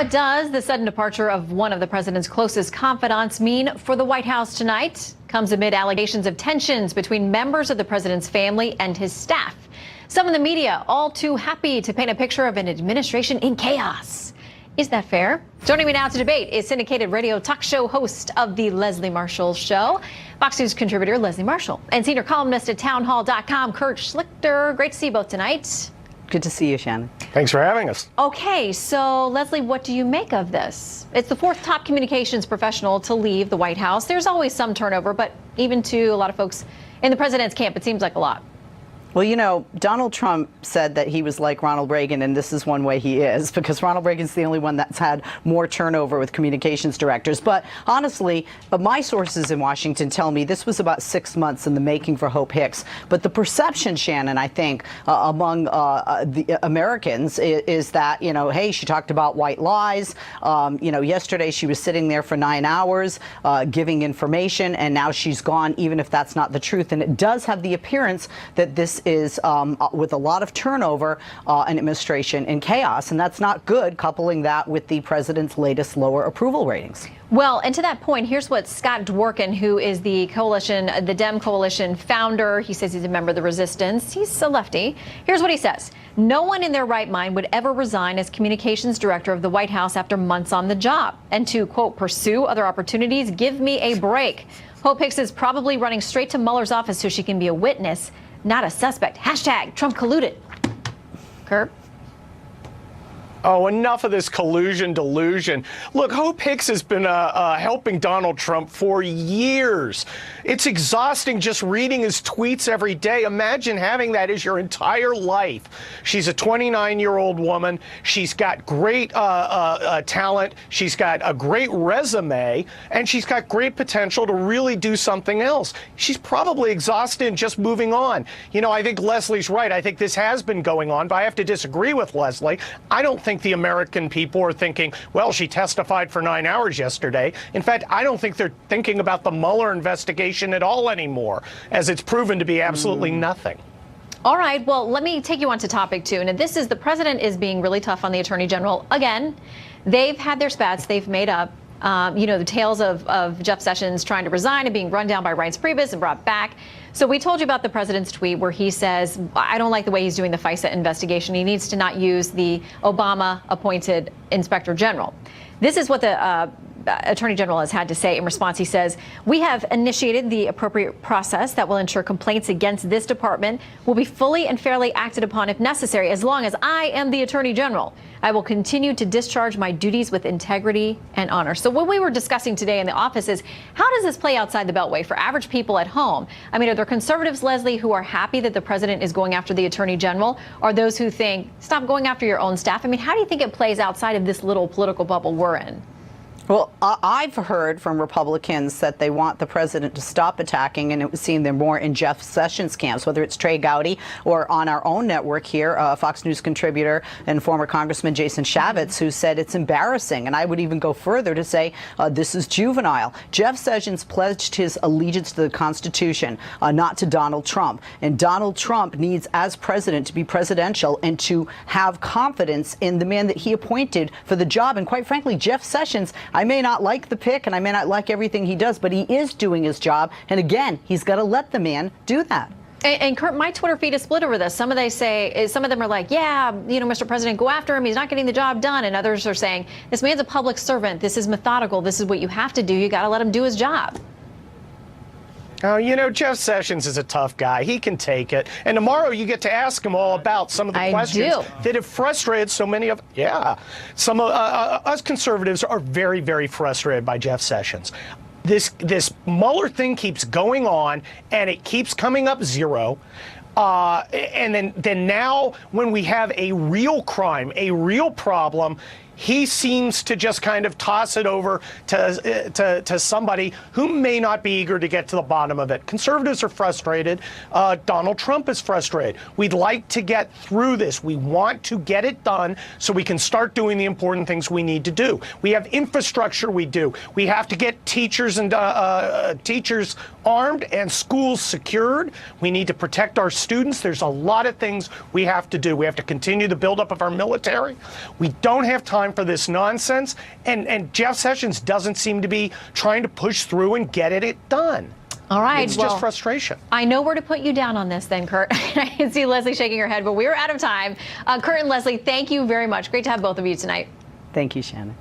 What does the sudden departure of one of the president's closest confidants mean for the White House tonight? Comes amid allegations of tensions between members of the president's family and his staff. Some in the media all too happy to paint a picture of an administration in chaos. Is that fair? Joining me now to debate is syndicated radio talk show host of The Leslie Marshall Show, Fox News contributor Leslie Marshall, and senior columnist at townhall.com, Kurt Schlichter. Great to see you both tonight. Good to see you, Shannon. Thanks for having us. Okay, so Leslie, what do you make of this? It's the fourth top communications professional to leave the White House. There's always some turnover, but even to a lot of folks in the president's camp, it seems like a lot. Well, you know, Donald Trump said that he was like Ronald Reagan, and this is one way he is, because Ronald Reagan's the only one that's had more turnover with communications directors. But honestly, my sources in Washington tell me this was about 6 months in the making for Hope Hicks. But the perception, Shannon, I think, among the Americans is that, you know, hey, she talked about white lies. You know, yesterday she was sitting there for 9 hours giving information, and now she's gone, even if that's not the truth. And it does have the appearance that this is with a lot of turnover, an administration in chaos, and that's not good, coupling that with the president's latest lower approval ratings. Well, and to that point, here's what Scott Dworkin, who is the coalition, the Dem Coalition founder, he says he's a member of the resistance. He's a lefty. Here's what he says. No one in their right mind would ever resign as communications director of the White House after months on the job. And to, quote, pursue other opportunities, give me a break. Hope Hicks is probably running straight to Mueller's office so she can be a witness, not a suspect. Hashtag Trump colluded. Kurt? Oh, enough of this collusion delusion. Look, Hope Hicks has been helping Donald Trump for years. It's exhausting just reading his tweets every day. Imagine having that as your entire life. She's a 29-year-old woman. She's got great talent. She's got a great resume, and she's got great potential to really do something else. She's probably exhausted and just moving on. You know, I think Leslie's right. I think this has been going on, but I have to disagree with Leslie. I don't think the American people are thinking, well, she testified for 9 hours yesterday. In fact, I don't think they're thinking about the Mueller investigation at all anymore, as it's proven to be absolutely nothing. All right, well, let me take you on to topic two. And this is the president is being really tough on the attorney general. Again, they've had their spats. They've made up. You know, the tales of Jeff Sessions trying to resign and being run down by Reince Priebus and brought back. So we told you about the president's tweet where he says, I don't like the way he's doing the FISA investigation. He needs to not use the Obama-appointed inspector general. This is what the Attorney General has had to say in response. He says, we have initiated the appropriate process that will ensure complaints against this department will be fully and fairly acted upon if necessary, as long as I am the Attorney General. I will continue to discharge my duties with integrity and honor. So what we were discussing today in the office is, how does this play outside the Beltway for average people at home? I mean, are there conservatives, Leslie, who are happy that the president is going after the Attorney General, or those who think, stop going after your own staff? I mean, how do you think it plays outside of this little political bubble we're in? Well, I've heard from Republicans that they want the president to stop attacking, and it was seen they're more in Jeff Sessions' camps, whether it's Trey Gowdy or on our own network here, Fox News contributor and former Congressman Jason Chaffetz, who said it's embarrassing. And I would even go further to say this is juvenile. Jeff Sessions pledged his allegiance to the Constitution, not to Donald Trump. And Donald Trump needs, as president, to be presidential and to have confidence in the man that he appointed for the job. And quite frankly, Jeff Sessions, I may not like the pick and I may not like everything he does, but he is doing his job. And again, he's got to let the man do that. And Kurt, my Twitter feed is split over this. Some of them are like, yeah, you know, Mr. President, go after him. He's not getting the job done. And others are saying, this man's a public servant. This is methodical. This is what you have to do. You got to let him do his job. Oh, you know, Jeff Sessions is a tough guy. He can take it. And tomorrow you get to ask him all about some of the questions that have frustrated so many of, some of us conservatives are very, very frustrated by Jeff Sessions. This Mueller thing keeps going on, and it keeps coming up zero. And then now when we have a real crime, a real problem, he seems to just kind of toss it over to somebody who may not be eager to get to the bottom of it. Conservatives are frustrated. Donald Trump is frustrated. We'd like to get through this. We want to get it done so we can start doing the important things we need to do. We have infrastructure we do. We have to get teachers and teachers armed and schools secured. We need to protect our students. There's a lot of things we have to do. We have to continue the buildup of our military. We don't have time time for this nonsense, and Jeff Sessions doesn't seem to be trying to push through and get it done. All right. It's just frustration. I know where to put you down on this then, Kurt. I can see Leslie shaking her head, but we're out of time. Kurt and Leslie, thank you very much. Great to have both of you tonight. Thank you, Shannon.